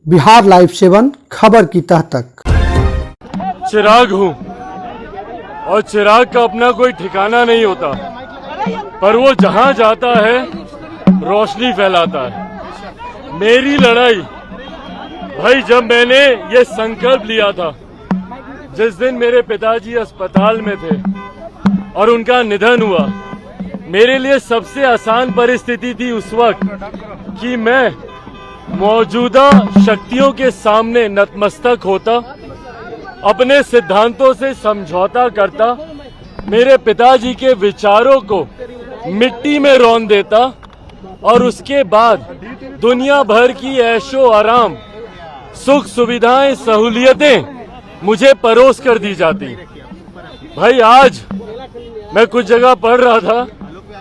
Bihar live 7 खबर की तह तक। चिराग हूँ और चिराग का अपना कोई ठिकाना नहीं होता, पर वो जहाँ जाता है रोशनी फैलाता है। मेरी लड़ाई भाई, जब मैंने ये संकल्प लिया था, जिस दिन मेरे पिताजी अस्पताल में थे और उनका निधन हुआ, मेरे लिए सबसे आसान परिस्थिति थी उस वक्त कि मैं मौजूदा शक्तियों के सामने नतमस्तक होता, अपने सिद्धांतों से समझौता करता, मेरे पिताजी के विचारों को मिट्टी में रौंद देता और उसके बाद दुनिया भर की ऐशो आराम, सुख सुविधाएं, सहूलियतें मुझे परोस कर दी जाती। भाई, आज मैं कुछ जगह पढ़ रहा था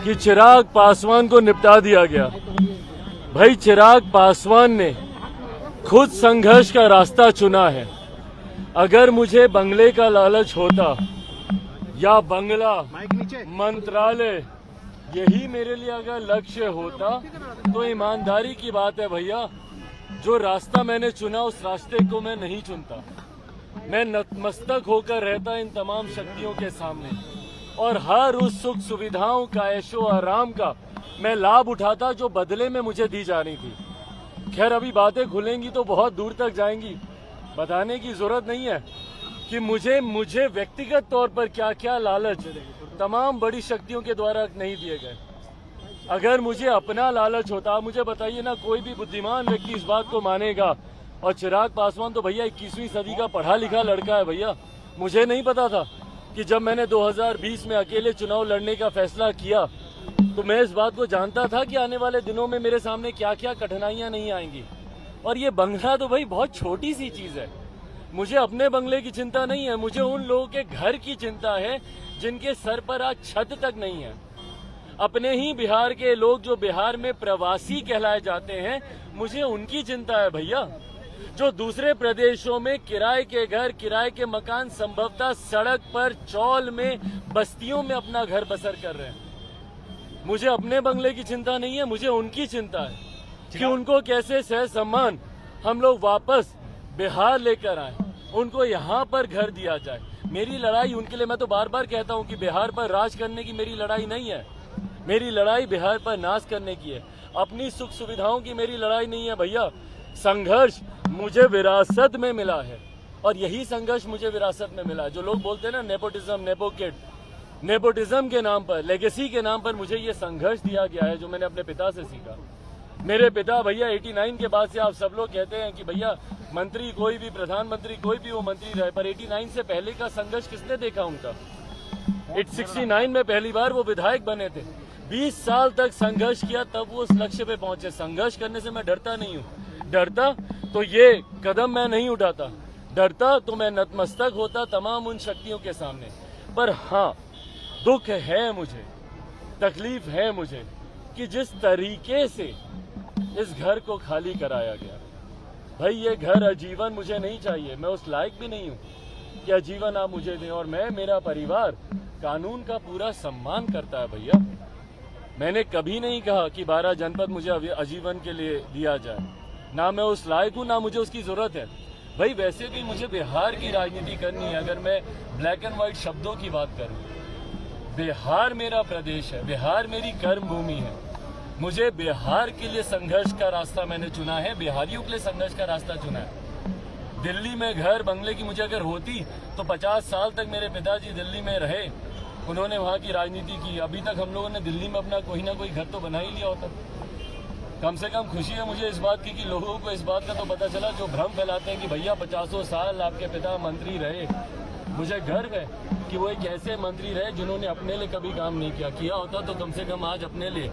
कि चिराग पासवान को निपटा दिया गया। भाई, चिराग पासवान ने खुद संघर्ष का रास्ता चुना है। अगर मुझे बंगले का लालच होता या बंगला, मंत्रालय, यही मेरे लिए अगर लक्ष्य होता, तो ईमानदारी की बात है भैया, जो रास्ता मैंने चुना उस रास्ते को मैं नहीं चुनता। मैं नतमस्तक होकर रहता इन तमाम शक्तियों के सामने और हर उस सुख सुविधाओं का, ऐशो आराम का मैं लाभ उठाता जो बदले में मुझे दी जानी थी। खैर, अभी बातें खुलेंगी तो बहुत दूर तक जाएंगी। बताने की जरूरत नहीं है कि मुझे व्यक्तिगत तौर पर क्या क्या लालच तमाम बड़ी शक्तियों के द्वारा नहीं दिए गए। अगर मुझे अपना लालच होता, आप मुझे बताइए ना, कोई भी बुद्धिमान व्यक्ति इस बात को मानेगा। और चिराग पासवान तो भैया 21वीं सदी का पढ़ा लिखा लड़का है भैया। मुझे नहीं पता था कि जब मैंने 2020 में अकेले चुनाव लड़ने का फैसला किया, तो मैं इस बात को जानता था कि आने वाले दिनों में मेरे सामने क्या क्या कठिनाइयां नहीं आएंगी। और ये बंगला तो भाई बहुत छोटी सी चीज है। मुझे अपने बंगले की चिंता नहीं है, मुझे उन लोगों के घर की चिंता है जिनके सर पर आज छत तक नहीं है। अपने ही बिहार के लोग जो बिहार में प्रवासी कहलाए जाते हैं, मुझे उनकी चिंता है भैया, जो दूसरे प्रदेशों में किराए के घर, किराए के मकान, संभवतः सड़क पर, चौल में, बस्तियों में अपना घर बसर कर रहे हैं। मुझे अपने बंगले की चिंता नहीं है, मुझे उनकी चिंता है कि उनको कैसे सह सम्मान हम लोग वापस बिहार लेकर आए, उनको यहाँ पर घर दिया जाए। मेरी लड़ाई उनके लिए, मैं तो बार बार कहता हूँ कि बिहार पर राज करने की मेरी लड़ाई नहीं है, मेरी लड़ाई बिहार पर नाश करने की है। अपनी सुख सुविधाओं की मेरी लड़ाई नहीं है भैया। संघर्ष मुझे विरासत में मिला है और यही संघर्ष मुझे विरासत में मिला है। जो लोग बोलते हैं ना नेपोटिज्म, नेपोकिड, नेपोटिज्म के नाम पर, लेगेसी के नाम पर मुझे ये संघर्ष दिया गया है जो मैंने अपने पिता से सीखा। मेरे पिता भैया 89 के बाद से, आप सब लोग कहते हैं कि भैया मंत्री कोई भी, प्रधानमंत्री कोई भी वो मंत्री रहे, पर 89 से पहले का संघर्ष किसने देखा उनका? 69 में पहली बार वो विधायक बने थे। 20 साल तक संघर्ष किया, तब वो उस लक्ष्य पे पहुंचे। संघर्ष करने से मैं डरता नहीं हूँ। डरता तो ये कदम मैं नहीं उठाता, डरता तो मैं नतमस्तक होता तमाम उन शक्तियों के सामने। पर हाँ, दुख है मुझे, तकलीफ है मुझे कि जिस तरीके से इस घर को खाली कराया गया। भाई, ये घर आजीवन मुझे नहीं चाहिए, मैं उस लायक भी नहीं हूँ कि आजीवन आप मुझे दें। और मेरा परिवार कानून का पूरा सम्मान करता है भैया। मैंने कभी नहीं कहा कि 12 जनपद मुझे आजीवन के लिए दिया जाए, ना मैं उस लायक हूँ, ना मुझे उसकी जरूरत है। भाई, वैसे भी मुझे बिहार की राजनीति करनी है। अगर मैं ब्लैक एंड व्हाइट शब्दों की बात करूँ, बिहार मेरा प्रदेश है, बिहार मेरी कर्म भूमि है। मुझे बिहार के लिए संघर्ष का रास्ता मैंने चुना है, बिहारियों के लिए संघर्ष का रास्ता चुना है। दिल्ली में घर बंगले की मुझे अगर होती तो 50 साल तक मेरे पिताजी दिल्ली में रहे, उन्होंने वहाँ की राजनीति की। अभी तक हम लोगों ने दिल्ली में अपना कोई ना कोई घर तो बना ही लिया होता। कम से कम खुशी है मुझे इस बात की कि लोगों को इस बात का तो पता चला, जो भ्रम फैलाते हैं कि भैया 50 साल आपके पिता मंत्री रहे। मुझे गर्व है कि वो एक ऐसे मंत्री रहे जिन्होंने अपने लिए कभी काम नहीं किया होता तो कम से कम आज अपने लिए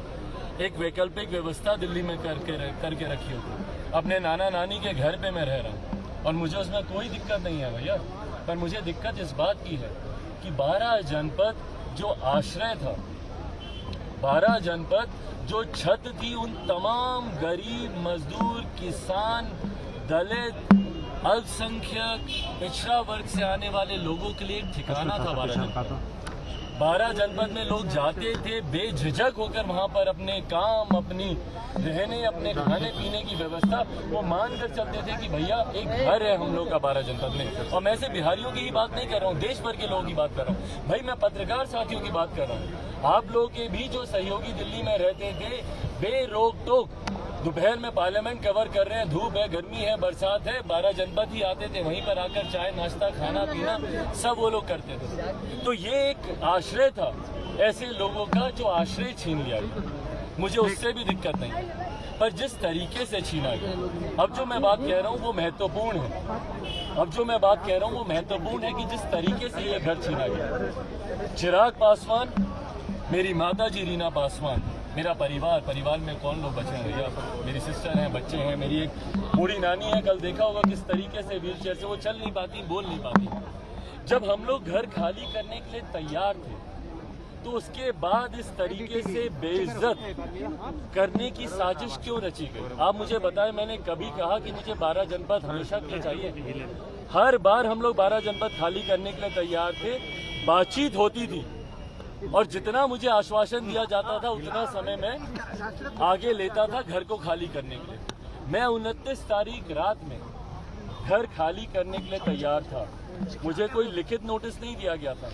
एक वैकल्पिक व्यवस्था दिल्ली में करके रखी होती। अपने नाना नानी के घर पे मैं रह रहा हूँ और मुझे उसमें कोई दिक्कत नहीं है भैया। पर मुझे दिक्कत इस बात की है कि 12 जनपद जो आश्रय था, 12 जनपद जो छत थी, उन तमाम गरीब, मजदूर, किसान, दलित, अल्पसंख्यक, पिछड़ा वर्ग से आने वाले लोगों के लिए एक ठिकाना था 12 जनपद। 12 जनपद में लोग जाते थे बेझिझक होकर, वहां पर अपने काम, अपनी रहने, अपने खाने पीने की व्यवस्था वो मान कर चलते थे कि भैया एक घर है हम लोग का 12 जनपद में। और मैं से बिहारियों की ही बात नहीं कर रहा हूँ, देश भर के लोगों की बात कर रहा हूँ भाई, मैं पत्रकार साथियों की बात कर रहा हूँ। आप लोग के भी जो सहयोगी दिल्ली में रहते थे, बेरोक टोक दोपहर में पार्लियामेंट कवर कर रहे हैं, धूप है, गर्मी है, बरसात है, 12 जनपद ही आते थे, वहीं पर आकर चाय नाश्ता खाना पीना सब वो लोग करते थे। तो ये एक आश्रय था ऐसे लोगों का जो आश्रय छीन लिया गया, मुझे उससे भी दिक्कत नहीं, पर जिस तरीके से छीना गया, अब जो मैं बात कह रहा हूँ वो महत्वपूर्ण है। अब जो मैं बात कह रहा हूँ वो महत्वपूर्ण है कि जिस तरीके से ये घर छीना गया। चिराग पासवान, मेरी माता जी रीना पासवान, मेरा परिवार में कौन लोग बचे हैं भैया? मेरी सिस्टर हैं, बच्चे हैं, मेरी एक बूढ़ी नानी है, कल देखा होगा किस तरीके से व्हील चेयर से वो चल नहीं पाती, बोल नहीं पाती। जब हम लोग घर खाली करने के लिए तैयार थे तो उसके बाद इस तरीके से बेइज्जत करने की साजिश क्यों रची गई? आप मुझे बताएं, मैंने कभी कहा कि मुझे 12 जनपद हमेशा के लिए चाहिए? हर बार हम लोग 12 जनपद खाली करने के लिए तैयार थे, बातचीत होती थी और जितना मुझे आश्वासन दिया जाता था उतना समय मैं आगे लेता था घर को खाली करने के लिए। मैं 29 तारीख रात में घर खाली करने के लिए तैयार था, मुझे कोई लिखित नोटिस नहीं दिया गया था,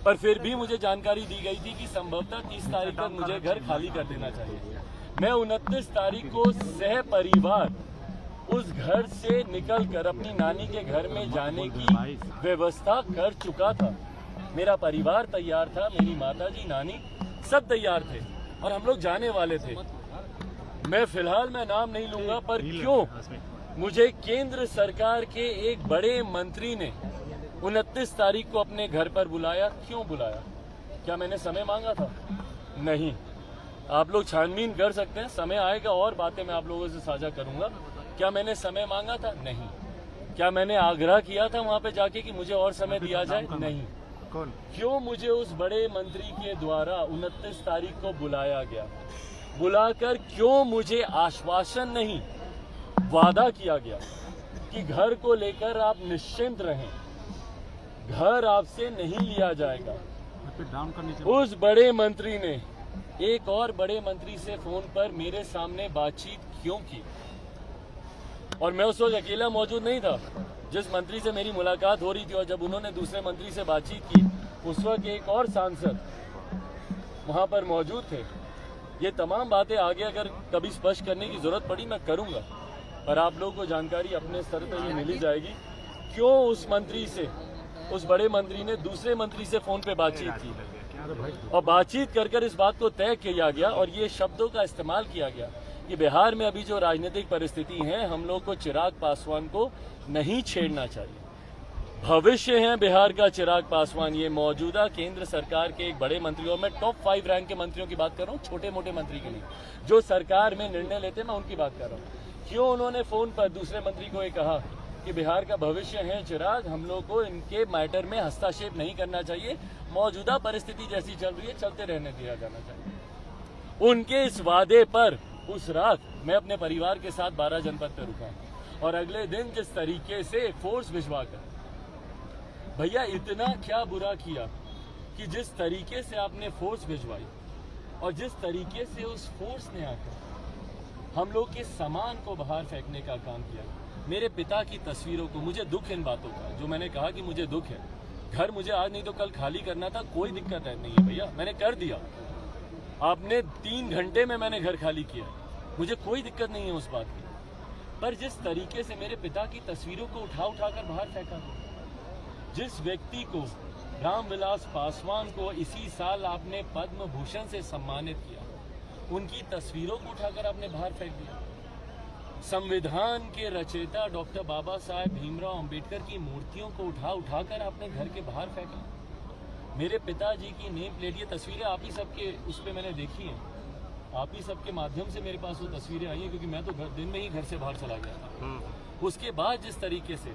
पर फिर भी मुझे जानकारी दी गई थी कि संभवतः 30 तारीख तक मुझे घर खाली कर देना चाहिए। मैं 29 तारीख को सह परिवार उस घर से निकलकर अपनी नानी के घर में जाने की व्यवस्था कर चुका था। मेरा परिवार तैयार था, मेरी माताजी, नानी सब तैयार थे और हम लोग जाने वाले थे। मैं फिलहाल नाम नहीं लूंगा, पर क्यों मुझे केंद्र सरकार के एक बड़े मंत्री ने 29 तारीख को अपने घर पर बुलाया? क्यों बुलाया? क्या मैंने समय मांगा था? नहीं। आप लोग छानबीन कर सकते हैं, समय आएगा और बातें मैं आप लोगों से साझा करूंगा। क्या मैंने समय मांगा था? नहीं। क्या मैंने आग्रह किया था वहां पे जाके कि मुझे और समय दिया जाए? नहीं। क्यों मुझे उस बड़े मंत्री के द्वारा 29 तारीख को बुलाया गया? बुलाकर क्यों मुझे आश्वासन नहीं, वादा किया गया कि घर को लेकर आप निश्चिंत रहें, घर आपसे नहीं लिया जाएगा? उस बड़े मंत्री ने एक और बड़े मंत्री से फोन पर मेरे सामने बातचीत क्यों की? और मैं उस वक्त अकेला मौजूद नहीं था। जिस मंत्री से मेरी मुलाकात हो रही थी और जब उन्होंने दूसरे मंत्री से बातचीत की, उस वक्त एक और सांसद वहां पर मौजूद थे। ये तमाम बातें आगे अगर कभी स्पष्ट करने की जरूरत पड़ी मैं करूंगा, पर आप लोगों को जानकारी अपने स्तर पर ये मिल ही जाएगी। क्यों उस मंत्री से, उस बड़े मंत्री ने दूसरे मंत्री से फोन पे बातचीत की और बातचीत कर इस बात को तय किया गया और ये शब्दों का इस्तेमाल किया गया कि बिहार में अभी जो राजनीतिक परिस्थिति है, हम लोग को चिराग पासवान को नहीं छेड़ना चाहिए। भविष्य है बिहार का चिराग पासवान, ये मौजूदा केंद्र सरकार के एक बड़े मंत्री, और मैं टॉप 5 रैंक के मंत्रियों की बात कर रहा हूँ, छोटे मोटे मंत्री के नहीं, जो सरकार में निर्णय लेते मैं उनकी बात कर रहा हूँ। क्यों उन्होंने फोन पर दूसरे मंत्री को ये कहा कि बिहार का भविष्य है चिराग, हम लोग को इनके मैटर में हस्तक्षेप नहीं करना चाहिए, मौजूदा परिस्थिति जैसी चल रही है चलते रहने दिया जाना चाहिए। उनके इस वादे पर उस रात मैं अपने परिवार के साथ 12 जनपद पर रुका और अगले दिन जिस तरीके से फोर्स भिजवाकर, भैया इतना क्या बुरा किया कि जिस तरीके से आपने फोर्स भिजवाई और जिस तरीके से उस फोर्स ने आकर हम लोग के सामान को बाहर फेंकने का काम किया। मेरे पिता की तस्वीरों को, मुझे दुख इन बातों का, जो मैंने कहा कि मुझे दुख है, घर मुझे आज नहीं तो कल खाली करना था, कोई दिक्कत नहीं है भैया, मैंने कर दिया। आपने 3 घंटे में मैंने घर खाली किया, मुझे कोई दिक्कत नहीं है उस बात की। पर जिस तरीके से मेरे पिता की तस्वीरों को उठा कर बाहर फेंका, जिस व्यक्ति को, रामविलास पासवान को इसी साल आपने पद्म भूषण से सम्मानित किया, उनकी तस्वीरों को उठाकर आपने बाहर फेंक दिया। संविधान के रचयिता डॉक्टर बाबा साहेब भीमराव अंबेडकर की मूर्तियों को उठाकर आपने घर के बाहर फेंका। मेरे पिताजी की नेम प्लेट, ये तस्वीरें आप ही सबके उस पर मैंने देखी हैं, आप ही सबके माध्यम से मेरे पास वो तस्वीरें आई हैं, क्योंकि मैं तो दिन में ही घर से बाहर चला गया था। उसके बाद जिस तरीके से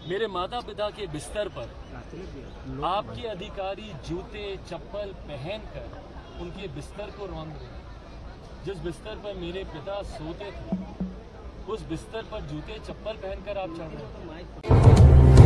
मेरे माता पिता के बिस्तर पर आपके अधिकारी जूते चप्पल पहनकर उनके बिस्तर को रौंद रहे, जिस बिस्तर पर मेरे पिता सोते थे उस बिस्तर पर जूते चप्पल पहनकर आप चढ़ रहे हैं।